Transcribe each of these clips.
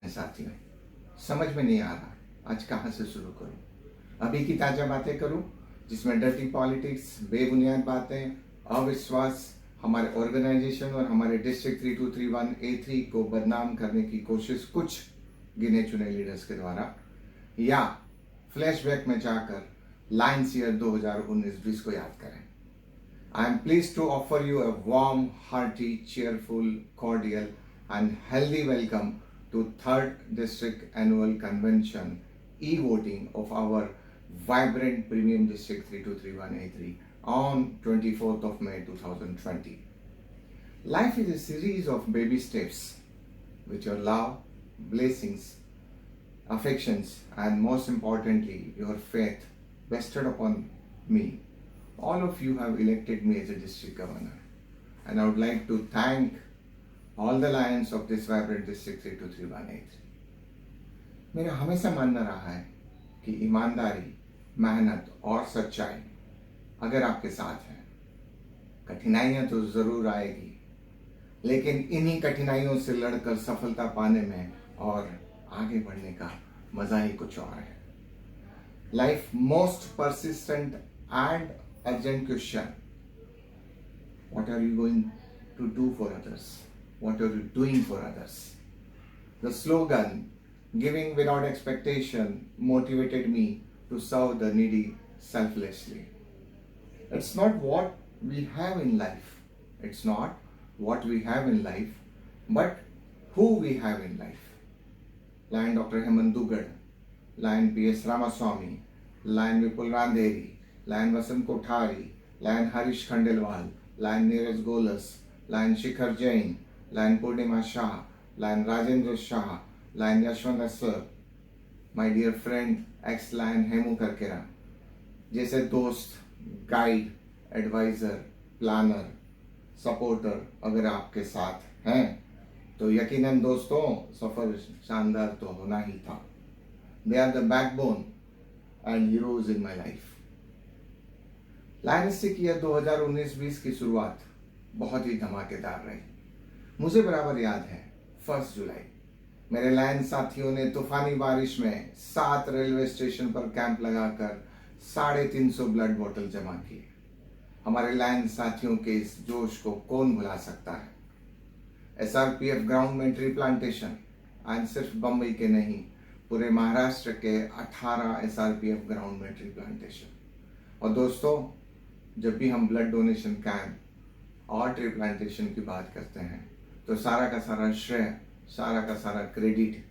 साथियों, समझ में नहीं आ रहा आज कहाँ से शुरू करूं। अभी की ताजा बातें करूं जिसमें डर्टी पॉलिटिक्स, बेबुनियाद बातें, अविश्वास, हमारे ऑर्गेनाइजेशन और हमारे डिस्ट्रिक्ट 3231A3 को बदनाम करने की कोशिश कुछ गिने चुने लीडर्स के द्वारा, या फ्लैशबैक में जाकर लाइन्स ईयर 2019-20 को याद करें। I am pleased to offer you a warm, hearty, cheerful, cordial and healthy welcome to 3rd District Annual Convention e-voting of our vibrant Premium District 3231A3 on 24th of May 2020. Life is a series of baby steps with your love, blessings, affections and most importantly your faith vested upon me. All of you have elected me as a district governor, and I would like to thank all the lions of this vibrant district 3231A3. मेरा हमेशा मानना रहा है कि ईमानदारी, मेहनत और सच्चाई अगर आपके साथ है, कठिनाइयां तो जरूर आएगी, लेकिन इन्हीं कठिनाइयों से लड़कर सफलता पाने में और आगे बढ़ने का मजा ही कुछ और है. Life most persistent and urgent question: what are you going to do for others? What are you doing for others? The slogan giving without expectation motivated me to serve the needy selflessly. It's not what we have in life. It's not what we have in life, but who we have in life. Lion Dr. Hemant Dugad, Lion P.S. Ramaswamy, Lion Vipul Randheri, Lion Vasant Kothari, Lion Harish Khandelwal, Lion Neeraj Golas, Lion Shikhar Jain, Lion Purnima Shah, Lion Rajendra Shah, Lion Yashwant Aswar, my dear friend ex-Lion Hemu Karkera, जैसे दोस्त, guide, adviser, planner, supporter अगर आपके साथ हैं तो यकीनन दोस्तों सफर शानदार तो होना ही था. They are the backbone and heroes in my life. Lionistic year 2019-20 की शुरुआत बहुत ही धमाकेदार रही. मुझे बराबर याद है 1 जुलाई मेरे लायन साथियों ने तूफानी बारिश में 7 रेलवे स्टेशन पर कैंप लगाकर 350 ब्लड बोतल जमा किए. हमारे लायन साथियों के इस जोश को कौन भुला सकता है. SRPF ग्राउंड में ट्री प्लांटेशन आज सिर्फ बम्बई के नहीं पूरे महाराष्ट्र के 18 SRPF ग्राउंड में ट्री प्लांटेशन. और दोस्तों जब भी हम ब्लड डोनेशन कैंप और ट्री प्लांटेशन की बात करते हैं तो सारा का सारा श्रेय, सारा का सारा क्रेडिट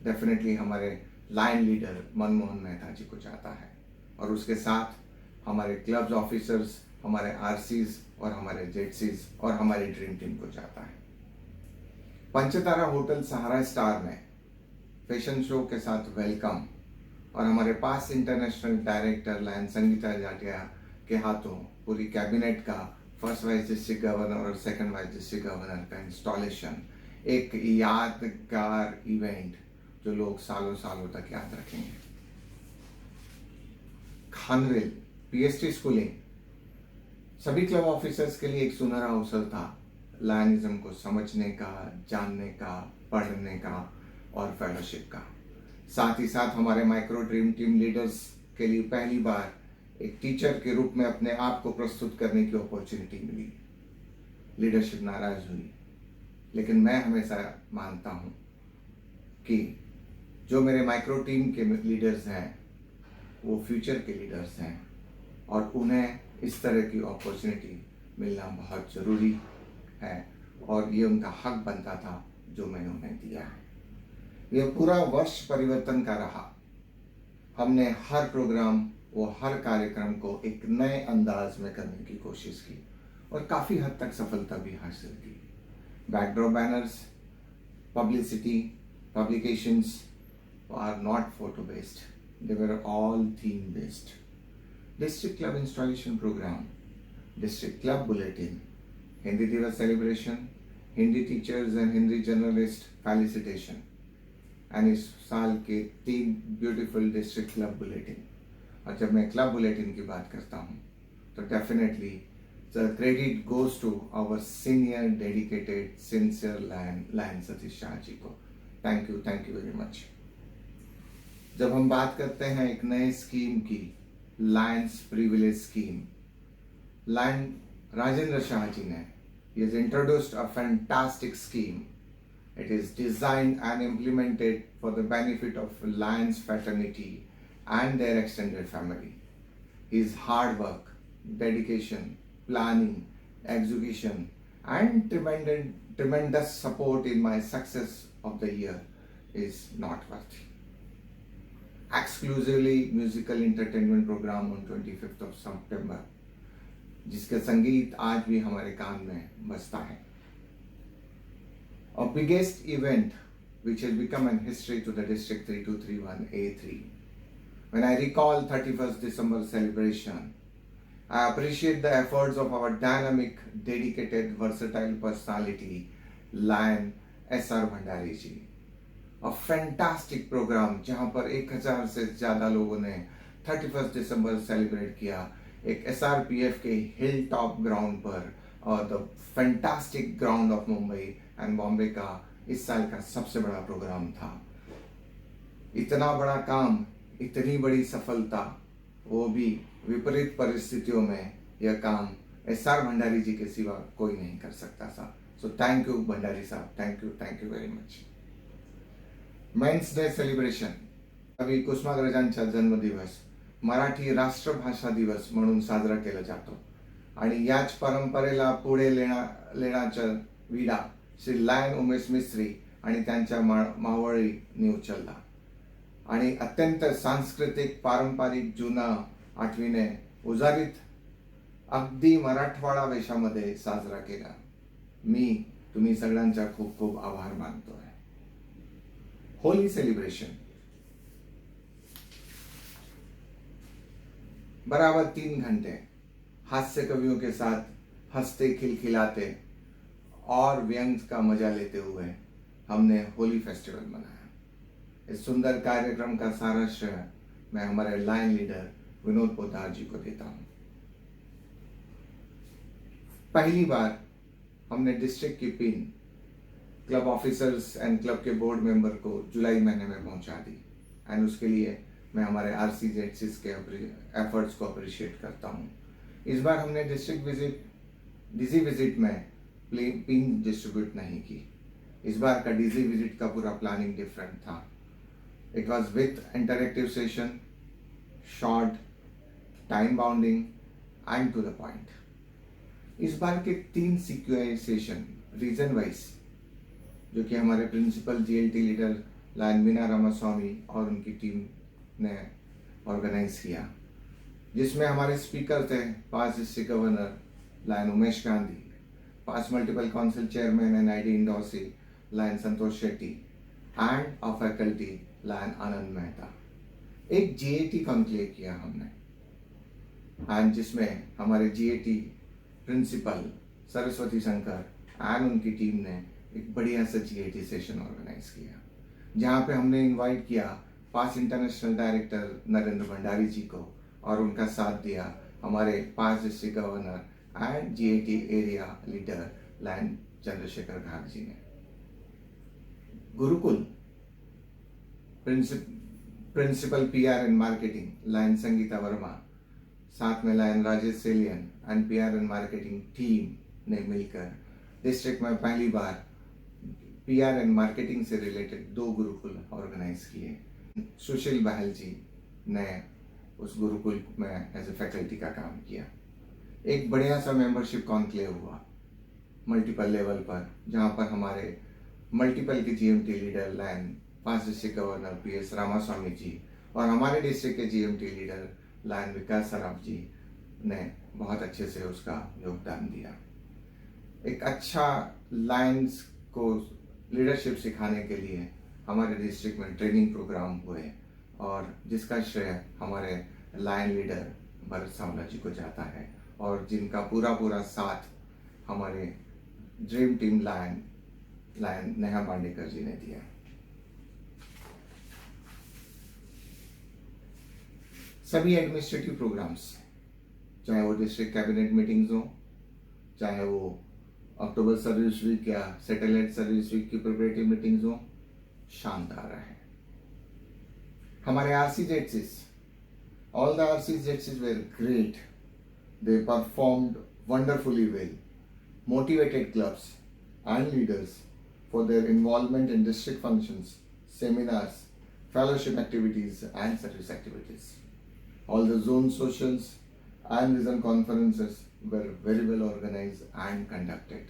डेफिनेटली हमारे लाइन लीडर मनमोहन मेहता जी को जाता है, और उसके साथ हमारे क्लब्स ऑफिसर्स, हमारे आरसीज और हमारे जेडसीज और हमारी ड्रीम टीम को जाता है. पंचतारा होटल सहारा स्टार में फैशन शो के साथ वेलकम और हमारे पास international director line Sangeeta Jatia के हाथों पूरी कैबिनेट का फर्स्ट वाइस डिस्ट्रिक्ट गवर्नर और सेकंड वाइस डिस्ट्रिक्ट गवर्नर का इंस्टॉलेशन, एक यादगार इवेंट जो लोग सालों सालों तक याद रखेंगे. खानवेल पीएसटी स्कूलिंग सभी क्लब ऑफिसर्स के लिए एक सुनहरा अवसर था लायनिज्म को समझने का, जानने का, पढ़ने का और फेलोशिप का. साथ ही साथ हमारे माइक्रो ड्रीम टीम लीडर्स के लिए पहली बार एक टीचर के रूप में अपने आप को प्रस्तुत करने की अपॉर्चुनिटी मिली. लीडरशिप नाराज हुई, लेकिन मैं हमेशा मानता हूं कि जो मेरे माइक्रो टीम के लीडर्स हैं वो फ्यूचर के लीडर्स हैं और उन्हें इस तरह की अपॉर्चुनिटी मिलना बहुत ज़रूरी है और ये उनका हक बनता था जो मैंने उन्हें दिया है. यह पूरा वर्ष परिवर्तन का रहा. हमने हर प्रोग्राम वो हर कार्यक्रम को एक नए अंदाज में करने की कोशिश की और काफ़ी हद तक सफलता भी हासिल की. Backdrop banners, publicity, publications are not photo based, they were all theme based. District Club installation program, District Club bulletin, Hindi Divas celebration, Hindi teachers and Hindi journalist felicitation, and इस साल के 3 ब्यूटीफुल डिस्ट्रिक्ट क्लब बुलेटिन. और जब मैं club bulletin की बात करता हूँ तो definitely the credit goes to our senior dedicated sincere lion Satish Shah ji को. Thank you very much. जब हम बात करते हैं एक नए स्कीम की, lions privilege scheme, lion Rajendra Shah ji ने he has introduced a fantastic scheme. It is designed and implemented for the benefit of Lions fraternity and their extended family. His hard work, dedication, planning, execution, and tremendous support in my success of the year is not worthy. Exclusively musical entertainment program on 25th of September, जिसका संगीत आज भी हमारे कान में बजता है. A biggest event which has become an history to the District 3231A3. When I recall 31st December celebration, I appreciate the efforts of our dynamic, dedicated, versatile personality, Lion S.R. Bhandari ji. A fantastic program जहाँ पर 1000 से ज़्यादा लोगों ने 31st दिसंबर celebrate किया एक SRPF के hill top ground पर, और the fantastic ground of Mumbai and Bombay का इस साल का सबसे बड़ा प्रोग्राम था. इतना बड़ा काम, इतनी बड़ी सफलता, वो भी विपरीत परिस्थितियों में, यह काम SR भंडारी जी के सिवा कोई नहीं कर सकता था. सो थैंक यू भंडारी साहब, thank you very much. Men's day celebration, कवी कुसुमाग्रजांचा जन्मदिवस मराठी राष्ट्रभाषा दिवस म्हणून साजरा केला जातो, आणि याच परंपरेला पुढे लेण्याचा विडा श्री लायन उमेश मिस्त्री आणि त्यांच्या मावळींनी उचलला, आणि अत्यंत सांस्कृतिक पारंपरिक जुना आठवीने उजारीत अगदी मराठवाडा वेशामध्ये साजरा केला. मी तुम्ही सगळ्यांचा खूप खूप आभार मानतोय. होली सेलिब्रेशन बराबर 3 घंटे हास्य कवियों के साथ हंसते खिलखिलाते और व्यंग का मजा लेते हुए हमने होली फेस्टिवल मनाया. इस सुंदर कार्यक्रम का सारा श्रेय मैं हमारे लाइन लीडर विनोद पोद्दार जी को देता हूं. पहली बार हमने डिस्ट्रिक्ट की pin club officers and club के बोर्ड मेंबर को जुलाई महीने में पहुंचा दी, एंड उसके लिए मैं हमारे RCZCs के एफर्ट्स को अप्रिशिएट करता हूं. इस बार हमने डिस्ट्रिक्ट डीजी विजिट में पिन डिस्ट्रीब्यूट नहीं की. इस बार का डीजी विजिट का पूरा प्लानिंग डिफरेंट था. It was with interactive session, short, time bounding and to the point. इस बार के 3 CQI सेशन रीजन वाइज, जो कि हमारे principal GLT leader lion Meena Ramaswamy और उनकी टीम ने ऑर्गेनाइज किया, जिसमें हमारे स्पीकर थे past district governor lion Umesh Gandhi, past multiple council chairman and ID endorsee lion Santosh Shetty, and a faculty lion Anand Mehta. एक GAT कॉन्क्लेव किया हमने, एंड जिसमें हमारे GAT principal Saraswati Shankar and उनकी टीम ने एक बढ़िया सा GAT सेशन ऑर्गेनाइज किया, जहाँ पे हमने इनवाइट किया past international director Narendra Bhandari ji को, और उनका साथ दिया हमारे पास district governor and GAT area leader lion Chandrashekhar Ghat ji ने. Gurukul principal PR and marketing lion Sangeeta Verma, साथ में lion Rajesh Selian and PR and marketing team ने मिलकर डिस्ट्रिक्ट में पहली बार PR एंड मार्केटिंग से रिलेटेड 2 गुरुकुल ऑर्गेनाइज किए. सुशील बहल जी ने उस गुरुकुल में एज ए फैकल्टी का काम किया. एक बढ़िया सा मेंबरशिप कॉन्क्लेव हुआ मल्टीपल लेवल पर, जहां पर हमारे मल्टीपल के GMT लीडर लायन पास डिस्ट्रिक्ट गवर्नर PS रामास्वामी जी और हमारे डिस्ट्रिक्ट के GMT लीडर लायन विकास सराफ जी ने बहुत अच्छे से उसका योगदान दिया. एक अच्छा लायंस को लीडरशिप सिखाने के लिए हमारे डिस्ट्रिक्ट में ट्रेनिंग प्रोग्राम हुए, और जिसका श्रेय हमारे लायन लीडर भरत सावला जी को जाता है, और जिनका पूरा साथ हमारे dream team lion Neha Pednekar जी ने दिया. सभी एडमिनिस्ट्रेटिव प्रोग्राम्स, चाहे वो डिस्ट्रिक्ट कैबिनेट मीटिंग्स हो, चाहे वो अक्टूबर सर्विस वीक या सैटेलाइट सर्विस वीक की प्रिपरेटरी मीटिंग्स हो, शानदार रहे। हमारे RCZs, all the RCZs were great. They performed wonderfully well, motivated clubs and leaders for their involvement in district functions, seminars, fellowship activities and service activities. All the zone socials and region conferences were very well organized and conducted.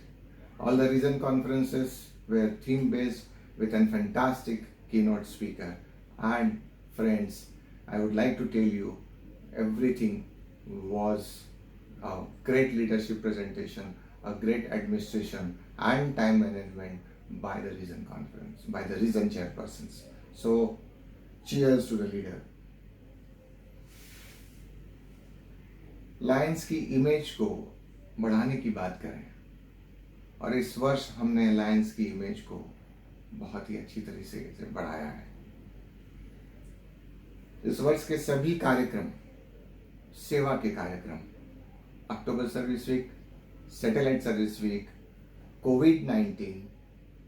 All the region conferences were theme based with a fantastic keynote speaker. And friends, I would like to tell you, everything was a great leadership presentation, a great administration and time management by the region conference, by the region chairpersons. So cheers to the leader. Lions की image को बढ़ाने की बात करें, और इस वर्ष हमने लायंस की इमेज को बहुत ही अच्छी तरीके से बढ़ाया है। इस वर्ष के सभी कार्यक्रम सेवा के कार्यक्रम, October service week, satellite service week, कोविड-19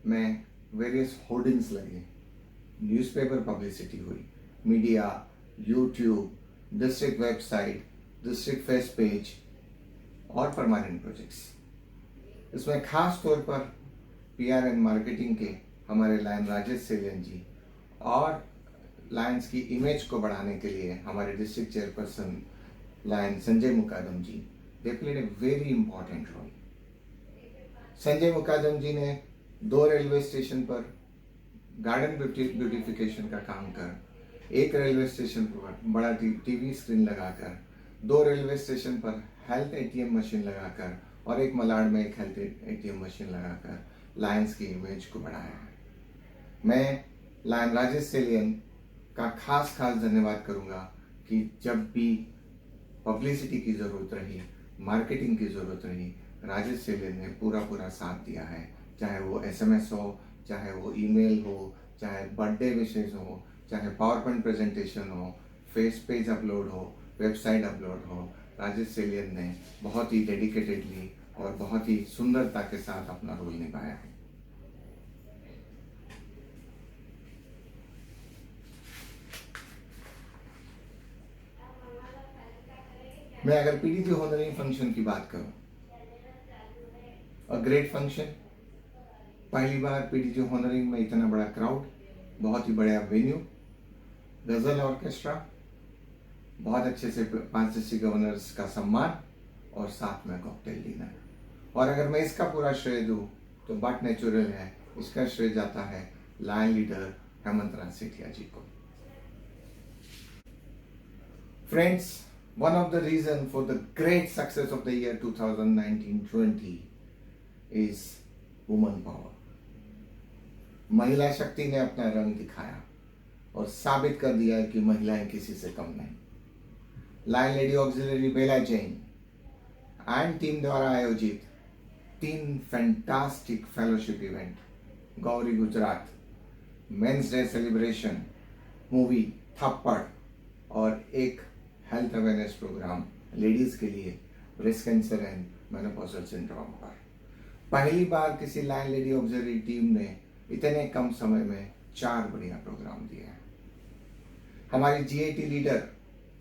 में वेरियस होर्डिंग्स लगे, न्यूज़पेपर पब्लिसिटी हुई, media, YouTube, district website, district face page और परमानेंट प्रोजेक्ट्स। इसमें खास तौर पर PR एंड मार्केटिंग के हमारे लायन राजेश सेलियन जी और लायंस की इमेज को बढ़ाने के लिए हमारे district chairperson lion Sanjay Mukadam ji, they played a very important role. Sanjay Mukadam ji ने 2 रेलवे स्टेशन पर गार्डन ब्यूटिफिकेशन का काम कर, एक रेलवे स्टेशन पर बड़ा टीवी स्क्रीन लगाकर, 2 रेलवे स्टेशन पर हेल्थ ATM मशीन लगाकर और एक मलाड में एक हेल्थ ATM मशीन लगाकर लायंस की इमेज को बढ़ाया है। मैं लायन राजेश सेलियन का खास धन्यवाद करूंगा कि जब भी पब्लिसिटी की ज़रूरत रही, मार्केटिंग की ज़रूरत रही, राजेश सेलियन ने पूरा साथ दिया है। चाहे वो SMS हो, चाहे वो ईमेल हो, चाहे बर्थडे विशेष हो, चाहे पावर पॉइंट प्रेजेंटेशन हो, फेस पेज अपलोड हो, वेबसाइट अपलोड हो, राजेश सेलियन ने बहुत ही डेडिकेटेडली और बहुत ही सुंदरता के साथ अपना रोल निभाया है। मैं अगर PDG होनरिंग फंक्शन की बात करूं, अ ग्रेट फंक्शन, पहली बार PDG होनरिंग में इतना बड़ा क्राउड, बहुत ही बड़ा वेन्यू, गजल ऑर्केस्ट्रा, बहुत अच्छे से 5 डिस्ट्रिक्ट गवर्नर्स का सम्मान और साथ में कॉकटेल डिनर। और अगर मैं इसका पूरा श्रेय दूं तो बात नेचुरल है, इसका श्रेय जाता है लायन लीडर हेमंत राज सेठिया जी को। Friends, one of the reason for the great success of the year 2019-20 is woman power. महिला शक्ति ने अपना रंग दिखाया और साबित कर दिया है कि महिलाएं किसी से कम नहीं। Lion lady auxiliary Bela Jain and team द्वारा आयोजित 3 fantastic fellowship event, Gauri Gujarat, men's day celebration, movie Thappad और एक हेल्थ अवेयरनेस प्रोग्राम लेडीज के लिए breast cancer and menopausal syndrome पर। पहली बार किसी लायन लेडी ऑक्सिलरी टीम ने इतने कम समय में 4 बढ़िया प्रोग्राम दिए हैं। हमारी GAT leader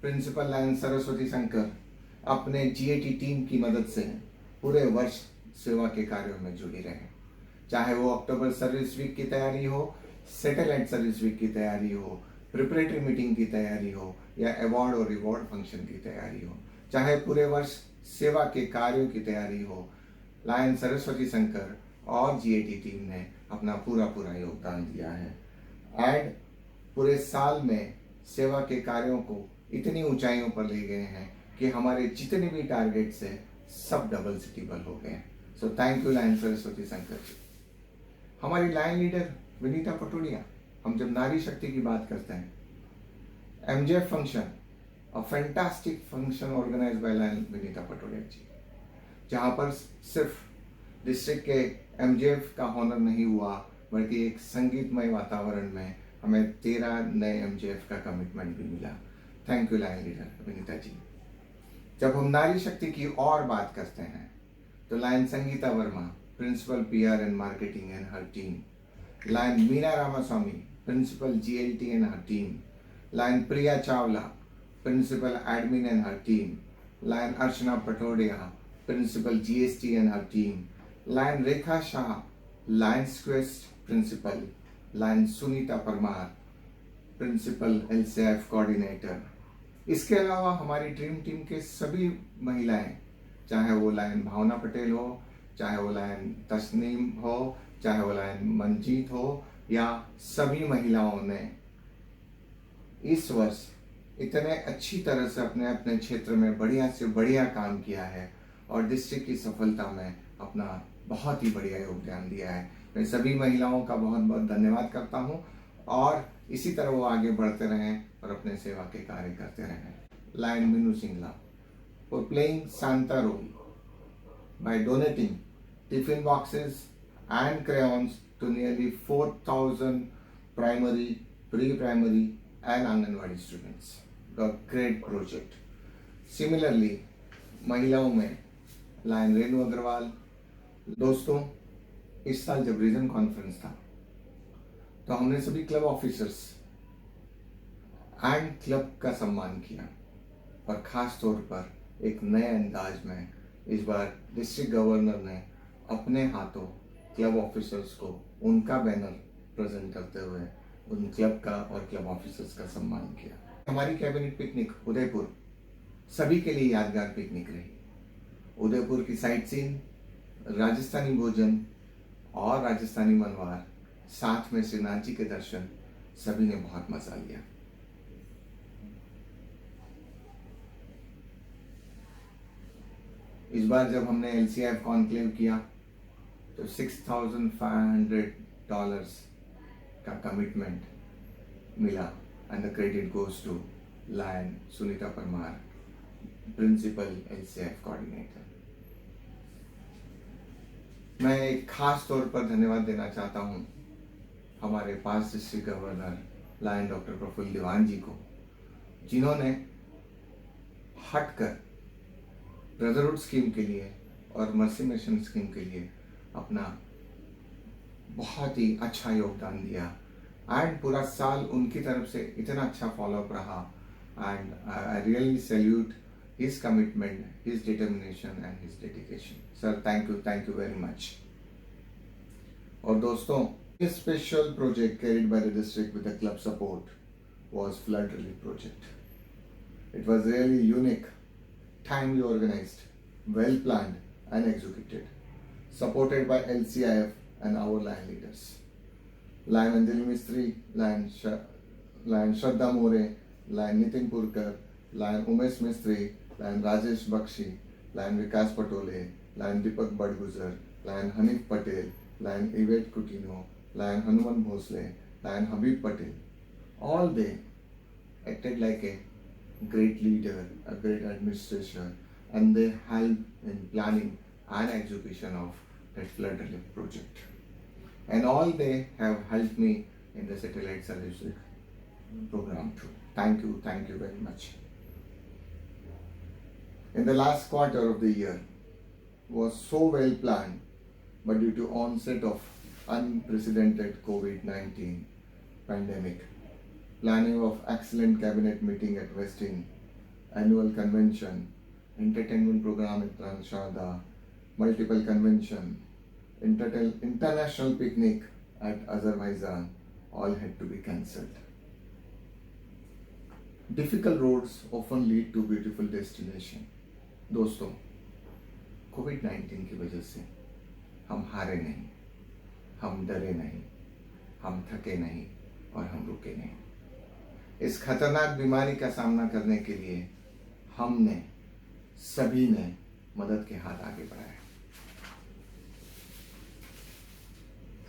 principal lion Saraswati Shankar अपने GAT टीम की मदद से पूरे वर्ष सेवा के कार्यों में जुड़ी रहे, चाहे वो अक्टूबर सर्विस वीक की तैयारी हो, सैटेलाइट सर्विस वीक की तैयारी हो, प्रिपरेटरी मीटिंग की तैयारी हो या अवार्ड और रिवॉर्ड फंक्शन की तैयारी हो, चाहे पूरे वर्ष सेवा के कार्यों की तैयारी हो, लायन सरस्वती शंकर और GAT टीम ने अपना पूरा योगदान दिया है। एंड पूरे साल में सेवा के कार्यों को इतनी ऊंचाइयों पर ले गए हैं कि हमारे जितने भी टारगेट्स हैं सब डबल सिटीबल हो गए हैं। So thank you lion Saraswati Shankar ji. हमारी लायन लीडर विनीता पटोडिया, हम जब नारी शक्ति की बात करते हैं, MJF function, a fantastic function organised by lion Vinita Patodia ji, जहां पर सिर्फ डिस्ट्रिक्ट के MJF का हॉनर नहीं हुआ बल्कि एक संगीतमय वातावरण में हमें 13 नए MJF का कमिटमेंट भी मिला। Thank you lion leader Vinita ji. जब हम नारी शक्ति की और बात करते हैं तो lion Sangeeta Verma, principal PR and marketing and her team, Lion Meena Ramaswamy, Principal GLT and her team. Lion Priya Chawla, Principal Admin and her team. Lion Archana Patodia, Principal GST and her team. Lion Rekha Shah, Lions Quest Principal. Lion Sunita Parmar, principal LCF coordinator. इसके अलावा हमारी dream team के सभी महिलाएं, चाहे वो lion भावना पटेल हो, चाहे वो लायन तस्नीम हो, चाहे वो लायन मंजीत हो, या सभी महिलाओं ने इस वर्ष इतने अच्छी तरह से अपने अपने क्षेत्र में बढ़िया से बढ़िया काम किया है और डिस्ट्रिक्ट की सफलता में अपना बहुत ही बढ़िया योगदान दिया है। मैं सभी महिलाओं का बहुत बहुत धन्यवाद करता हूँ और इसी तरह वो आगे बढ़ते रहें और अपने सेवा के कार्य करते रहें। Lion Meenu Singla for playing Santa role by donating tiffin boxes and crayons to nearly 4,000 primary, pre-primary and Anganwadi students. A great project. Similarly, महिलाओं में लायन रेणु अग्रवाल। दोस्तों, इस साल जब रीजन कॉन्फ्रेंस था तो हमने सभी क्लब ऑफिसर्स एंड क्लब का सम्मान किया और खास तौर पर एक नए अंदाज में इस बार डिस्ट्रिक्ट गवर्नर ने अपने हाथों क्लब ऑफिसर्स को उनका बैनर प्रेजेंट करते हुए उन क्लब का और क्लब ऑफिसर्स का सम्मान किया। हमारी कैबिनेट पिकनिक उदयपुर सभी के लिए यादगार पिकनिक रही। उदयपुर की साइट सीइंग, राजस्थानी भोजन और राजस्थानी मनवार, साथ में श्रीनाथ जी के दर्शन, सभी ने बहुत मजा लिया। इस बार जब हमने LCF कॉन्क्लेव किया तो $6,500 का कमिटमेंट मिला and the credit goes to lion Sunita Parmar, principal LCF coordinator. मैं एक खास तौर पर धन्यवाद देना चाहता हूं हमारे पास district governor lion doctor Prafull Diwan ji को, जिन्होंने हटकर ब्रदरहुड स्कीम के लिए और मर्सी मिशन स्कीम के लिए अपना बहुत ही अच्छा योगदान दिया एंड पूरा साल उनकी तरफ से इतना अच्छा फॉलोअप रहा and I really salute his commitment, his determination and his dedication. Sir, thank you very much. और दोस्तों, a special project carried by the district with the club support was flood relief project. It was really unique, timely organized, well planned and executed, supported by LCIF and our line leaders. Lion Anjali Mistry, Lion Shraddha More, Lion Nitin Purkar, Lion Umesh Mistry, lion Rajesh Bakshi, lion Vikas Patole, lion Deepak Badgujar, lion Hanif Patel, lion Yvette Coutinho, lion Hanuman Bhosale, lion Habib Patel, all they acted like a great leader, a great administrator, and they helped in planning and execution of that flood relief project. And all they have helped me in the satellite solution program too. Thank you very much. In the last quarter of the year was so well planned, but due to onset of unprecedented COVID-19 pandemic, planning of excellent cabinet meeting at Westin, annual convention, entertainment program at Transharda, multiple convention, international picnic at Azerbaijan, all had to be cancelled. Difficult roads often lead to beautiful destination. दोस्तों, कोविड-19 की वजह से हम हारे नहीं, हम डरे नहीं, हम थके नहीं और हम रुके नहीं। इस खतरनाक बीमारी का सामना करने के लिए हमने सभी ने मदद के हाथ आगे बढ़ाए।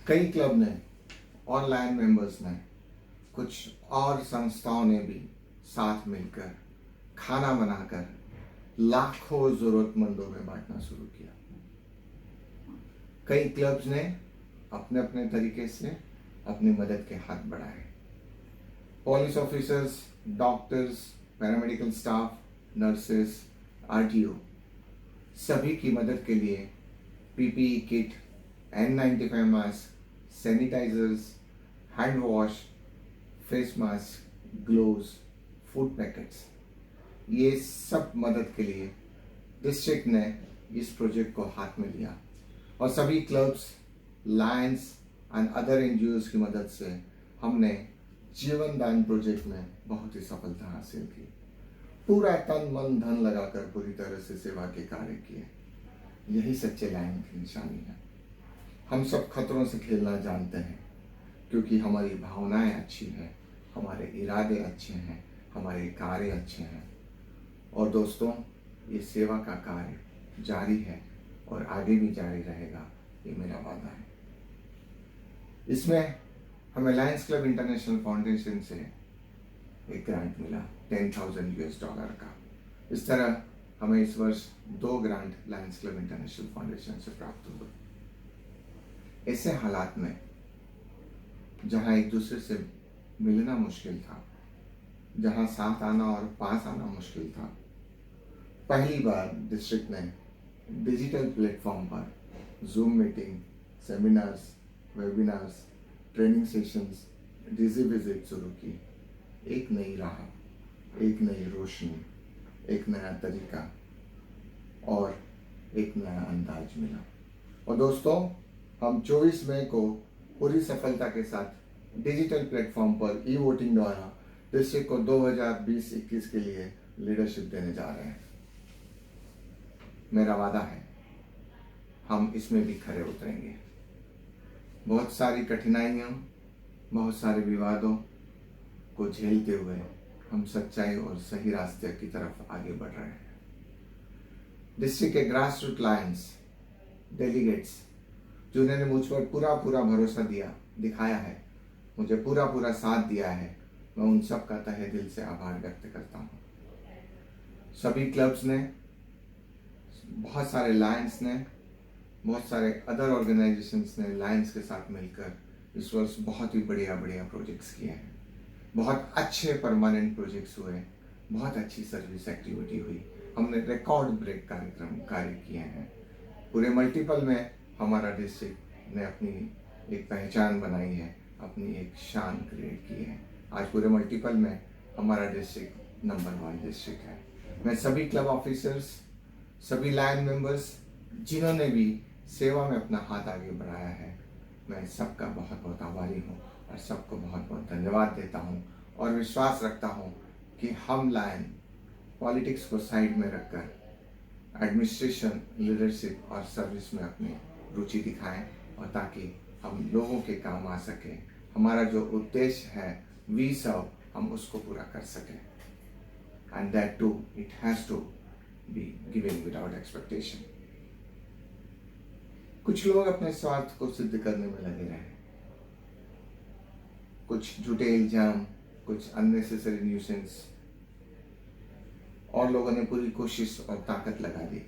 कई क्लब ने और लायन मेंबर्स ने, कुछ और संस्थाओं ने भी साथ मिलकर खाना बनाकर लाखों जरूरतमंदों में बांटना शुरू किया। कई क्लब्स ने अपने अपने तरीके से अपनी मदद के हाथ बढ़ाए। Police officers, doctors, paramedical staff, nurses, RTO सभी की मदद के लिए PPE kit, N95 mask, sanitizers, hand wash, face mask, gloves, food packets, ये सब मदद के लिए डिस्ट्रिक्ट ने इस प्रोजेक्ट को हाथ में लिया और सभी clubs, Lions and other NGOs की मदद से हमने जीवन दान प्रोजेक्ट में बहुत ही सफलता हासिल की। पूरा तन मन धन लगाकर पूरी तरह से सेवा के कार्य किए। यही सच्चे लायन की निशानी है। हम सब खतरों से खेलना जानते हैं क्योंकि हमारी भावनाएं अच्छी हैं, हमारे इरादे अच्छे हैं, हमारे कार्य अच्छे हैं। और दोस्तों, ये सेवा का कार्य जारी है और आगे भी जारी रहेगा, ये मेरा वादा है। इसमें हमें लायंस क्लब इंटरनेशनल फाउंडेशन से एक ग्रांट मिला $10,000 का। इस तरह हमें इस वर्ष 2 grant Lions club international foundation से प्राप्त हुए। ऐसे हालात में जहां एक दूसरे से मिलना मुश्किल था, जहां साथ आना और पास आना मुश्किल था, पहली बार डिस्ट्रिक्ट ने डिजिटल प्लेटफॉर्म पर zoom meeting, seminars, webinars, training sessions, DG visit शुरू की। एक नई राह, एक नई रोशनी, एक नया तरीका और एक नया अंदाज मिला। और दोस्तों, हम 24 मई को पूरी सफलता के साथ डिजिटल प्लेटफॉर्म पर ई वोटिंग द्वारा डिस्ट्रिक्ट को 2020-21 के लिए लीडरशिप देने जा रहे हैं। मेरा वादा है हम इसमें भी खरे उतरेंगे। बहुत सारी कठिनाइयाँ, बहुत सारे विवादों को झेलते हुए हम सच्चाई और सही रास्ते की तरफ आगे बढ़ रहे हैं। डिस्ट्रिक्ट के ग्रास रूट लायंस, डेलीगेट्स जिन्होंने मुझ पर पूरा भरोसा दिखाया है, मुझे पूरा साथ दिया है, मैं उन सब का तहे दिल से आभार व्यक्त करता हूँ। सभी क्लब्स ने, बहुत सारे लायंस ने, बहुत सारे अदर ऑर्गेनाइजेशंस ने लायंस के साथ मिलकर इस वर्ष बहुत ही बढ़िया प्रोजेक्ट्स किए हैं। बहुत अच्छे परमानेंट प्रोजेक्ट्स हुए, बहुत अच्छी सर्विस एक्टिविटी हुई। हमने रिकॉर्ड ब्रेक कार्य किए हैं। पूरे मल्टीपल में हमारा डिस्ट्रिक्ट ने अपनी एक पहचान बनाई है, अपनी एक शान क्रिएट की है। आज पूरे मल्टीपल में हमारा डिस्ट्रिक्ट नंबर 1 डिस्ट्रिक्ट है। मैं सभी क्लब ऑफिसर्स, सभी लायन मेंबर्स जिन्होंने भी सेवा में अपना हाथ आगे बढ़ाया है, मैं सबका बहुत आभारी हूँ और सबको बहुत धन्यवाद देता हूँ और विश्वास रखता हूँ कि हम लायन पॉलिटिक्स को साइड में रखकर एडमिनिस्ट्रेशन, लीडरशिप और सर्विस में अपनी रुचि दिखाएं और ताकि हम लोगों के काम आ सके। हमारा जो उद्देश्य है वी सर्व, हम उसको पूरा कर सकें। And that too it has to be given without expectation. कुछ लोग अपने स्वार्थ को सिद्ध करने में लगे रहे, कुछ झूठे इल्जाम, कुछ अननेसेसरी न्यूसेंस, और लोगों ने पूरी कोशिश और ताकत लगा दी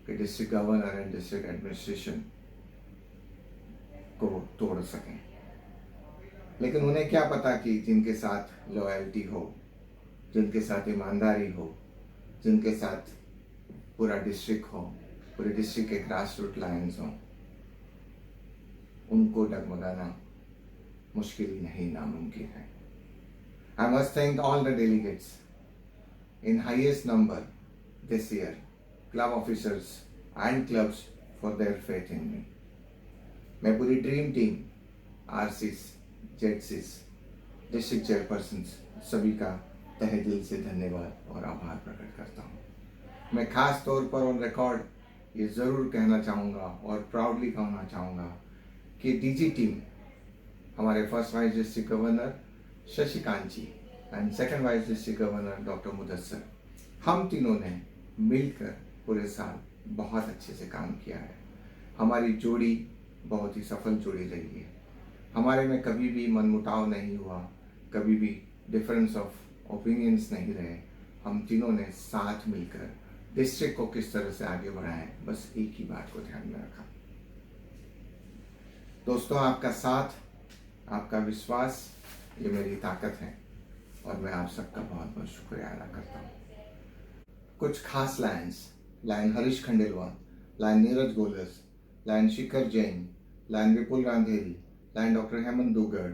कि district governor and district administration को तोड़ सकें। लेकिन उन्हें क्या पता कि जिनके साथ लॉयल्टी हो, जिनके साथ ईमानदारी हो, जिनके साथ पूरा डिस्ट्रिक्ट हो, पूरे डिस्ट्रिक्ट के ग्रास रूट लायंस हों, उनको डगमगाना मुश्किल ही नहीं, नामुमकिन है। I must thank all the delegates in highest number this year, club officers and clubs for their faith in me. मैं पूरी ड्रीम टीम, आरसीस, जेडसीस, डिस्ट्रिक्ट चेयरपर्सन्स सभी का तहे दिल से धन्यवाद और आभार प्रकट करता हूँ। मैं खास तौर पर ऑन रिकॉर्ड ये ज़रूर कहना चाहूँगा और प्राउडली कहना चाहूँगा कि डीजी टीम, हमारे first vice district governor Shashikant ji and second vice district governor doctor Mudassar, हम तीनों ने मिलकर पूरे साल बहुत अच्छे से काम किया है। हमारी जोड़ी बहुत ही सफल जोड़ी रही है। हमारे में कभी भी मनमुटाव नहीं हुआ, कभी भी डिफरेंस ऑफ ओपिनियंस नहीं रहे। हम तीनों ने साथ मिलकर डिस्ट्रिक्ट को किस तरह से आगे बढ़ाएं, बस एक ही बात को ध्यान में रखा। दोस्तों, आपका साथ, आपका विश्वास, ये मेरी ताकत है और मैं आप सबका बहुत बहुत शुक्रिया अदा करता हूँ। कुछ खास lions, lion Harish Khandelwal, lion Neeraj Golas, lion Shikhar Jain, lion Vipul Gandheri, lion doctor Hemant Dugad,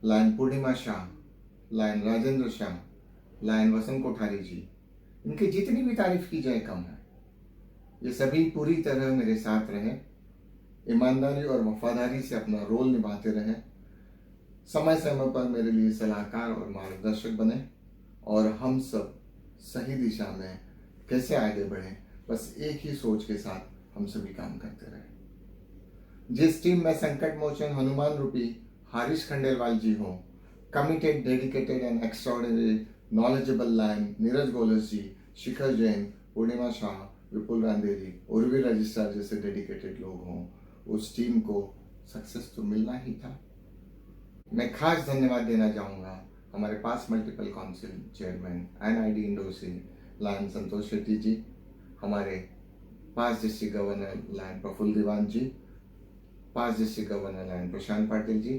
lion Purnima Shah, lion Rajendra Shah, lion Vasant Kothari ji, इनकी जितनी भी तारीफ की जाए कम है। ये सभी पूरी तरह मेरे साथ रहे, ईमानदारी और वफादारी से अपना रोल निभाते रहे, समय समय पर मेरे लिए सलाहकार और मार्गदर्शक बने, और हम सब सही दिशा में कैसे आगे बढ़े, बस एक ही सोच के साथ हम सभी काम करते रहे। जिस टीम में संकट मोचन हनुमान रूपी हरीश खंडेलवाल जी हों, committed, dedicated and extraordinary knowledgeable lion Neeraj Golas ji, Shikhar Jain, Purnima Shah, Vipul Randeri, Urvi registrar जैसे डेडिकेटेड लोग हों, उस टीम को सक्सेस तो मिलना ही था। मैं खास धन्यवाद देना चाहूँगा हमारे पास मल्टीपल काउंसिल चेयरमैन NID इंडोसी लायन संतोष शेट्टी जी, हमारे पास district governor lion Praful Diwan ji, past district governor lion Prashant Patil ji,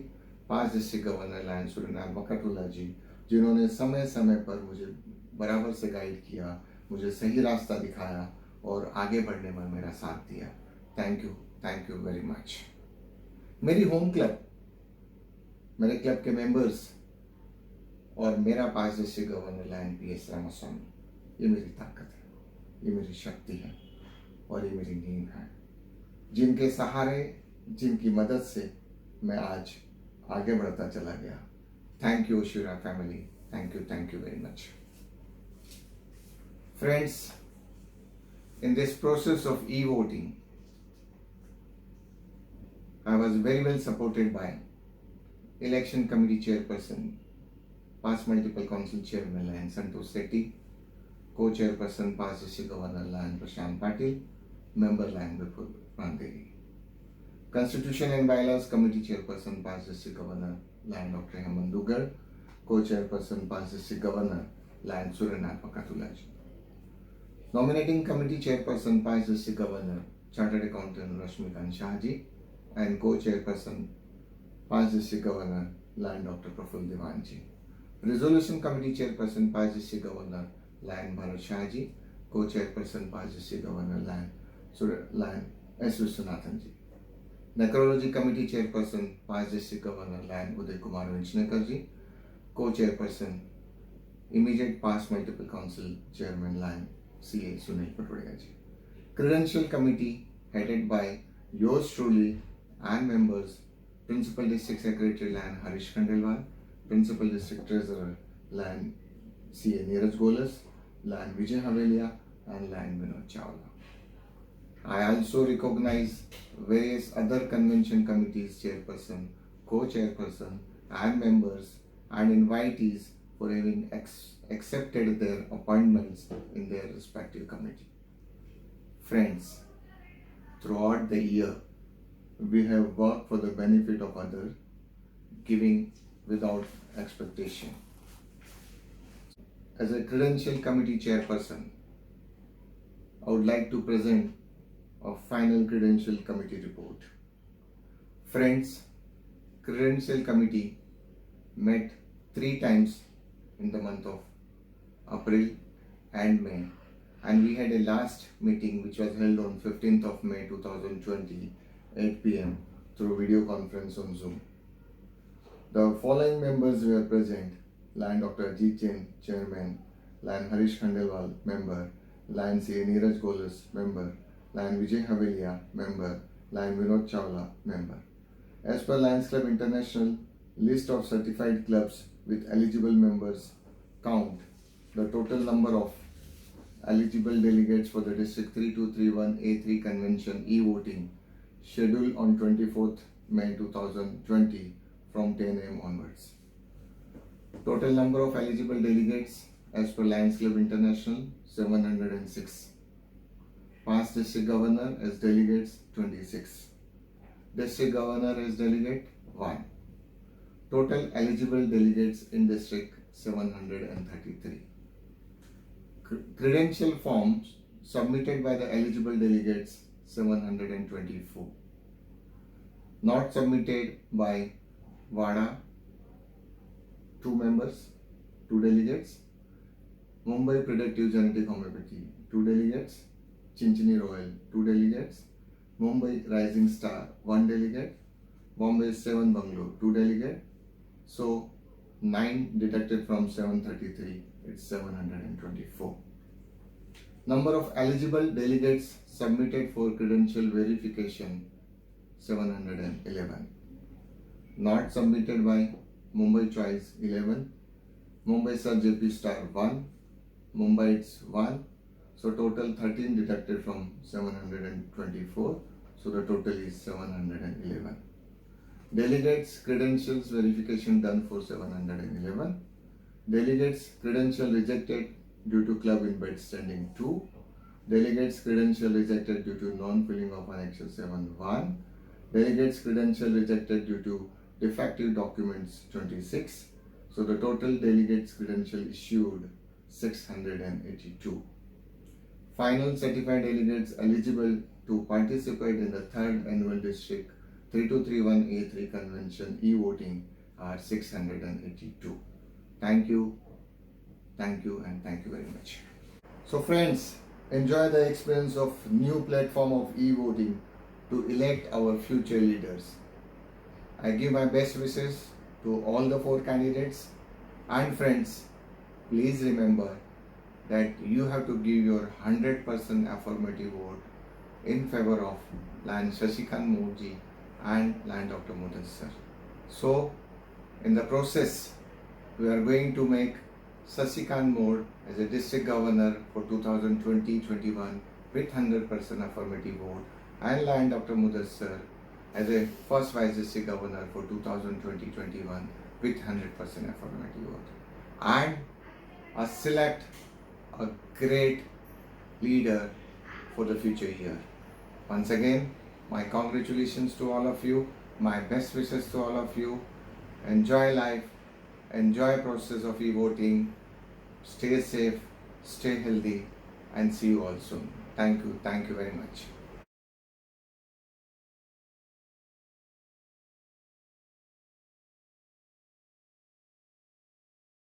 past district governor lion Suryanarayan Baktulla ji, जिन्होंने समय समय पर मुझे बराबर से गाइड किया, मुझे सही रास्ता दिखाया और आगे बढ़ने में मेरा साथ दिया। Thank you very much. मेरी होम क्लब, मेरे क्लब के मेंबर्स और मेरा past district governor lion PS Ramaswamy, ये मेरी ताकत है, ये मेरी शक्ति है और ये मेरी नींद है, जिनके सहारे, जिनकी मदद से मैं आज आगे बढ़ता चला गया। थैंक यू शिवरा family, thank you very much. Friends, in this process of e-voting, I was very well supported by Election Committee Chairperson, past Multiple Council Chairman Lion Santosh Sethi, Co-Chairperson, past District Governor Lion Prashant Patil, Member Lion Vipul Randeri, Constitution and Bylaws Committee Chairperson, past District Governor Lion Dr. Hemant Dugar, Co-Chairperson, past District Governor Lion Suryanarayan Pakatula. Nominating Committee Chairperson, past District Governor Chartered Accountant Rashmikant Shah ji, and Co-Chairperson, past District Governor Lion Dr. Prafull Diwan ji. Resolution Committee Chairperson, past District Governor Lion Bharat Shah ji, Co-Chairperson, past District Governor Lion S. Viswanathan ji. Necrology Committee Chairperson, past District Governor Lion Uday Kumar Vinchnekar ji, Co-Chairperson, immediate past Multiple Council Chairman Lion CA Sunil Patodia ji. Credential Committee headed by yours truly and members, Principal District Secretary Lion Harish Khandelwal, Principal District Treasurer Lion CA Neeraj Golas, Lion Vijay Havelia, and Lion Vinod Chawla. I also recognize various other convention committees chairperson, co-chairperson, and members and invitees for having accepted their appointments in their respective committee. Friends, throughout the year, we have worked for the benefit of others, giving without expectation. As a credential committee chairperson, I would like to present a final credential committee report. Friends, credential committee met 3 times in the month of April and May, and we had a last meeting which was held on 15th of May 2020, 8 p.m. through video conference on Zoom. The following members were present: Lion Dr. Ajit Jain, Chairman; Lion Harish Khandelwal, Member; Lion CA Neeraj Golas, Member; Lion Vijay Havelia, Member; Lion Vinod Chawla, Member. As per Lions Club International list of certified clubs with eligible members count, the total number of eligible delegates for the District 3231A3 Convention e-voting scheduled on 24th May 2020 from 10 a.m. onwards. Total number of eligible delegates as per Lions Club International 706. Past District Governor as delegates 26. District Governor as delegate 1. Total eligible delegates in district 733. Credential forms submitted by the eligible delegates 724. Not submitted by Vada 2 members, 2 delegates. Mumbai Predictive Genetic Homeopathy 2 delegates. Chinchini Royal 2 delegates. Mumbai Rising Star 1 delegate. Bombay 7, Bangalore 2 delegate. So 9 deducted from 733, it's 724. Number of eligible delegates submitted for credential verification 711. Not submitted by Mumbai Choice 11, Mumbai Sir JP Star 1, Mumbaites 1. So total 13 deducted from 724. So the total is 711. Delegates credentials verification done for 711. Delegates credential rejected due to club in bed standing 2. Delegates credential rejected due to non-filling of Annexure 7-1. Delegates credential rejected due to defective documents 26. So the total delegates credential issued 682. Final certified delegates eligible to participate in the 3rd Annual District 3231A3 Convention e-voting are 682. Thank you, and thank you very much. So friends, enjoy the experience of new platform of e-voting to elect our future leaders. I give my best wishes to all the 4 candidates, and friends, please remember that you have to give your 100% affirmative vote in favor of Land Shashikant Modi and Land Dr. Mudassar. So, in the process, we are going to make Shashikant Modi as a district governor for 2020-21 with 100% affirmative vote, and Land Dr. Mudassar as a first vice district governor for 2020-21 with 100% affirmative vote, and select a great leader for the future year. Once again, my congratulations to all of you, my best wishes to all of you. Enjoy life, enjoy process of e-voting, stay safe, stay healthy, and see you all soon. Thank you very much.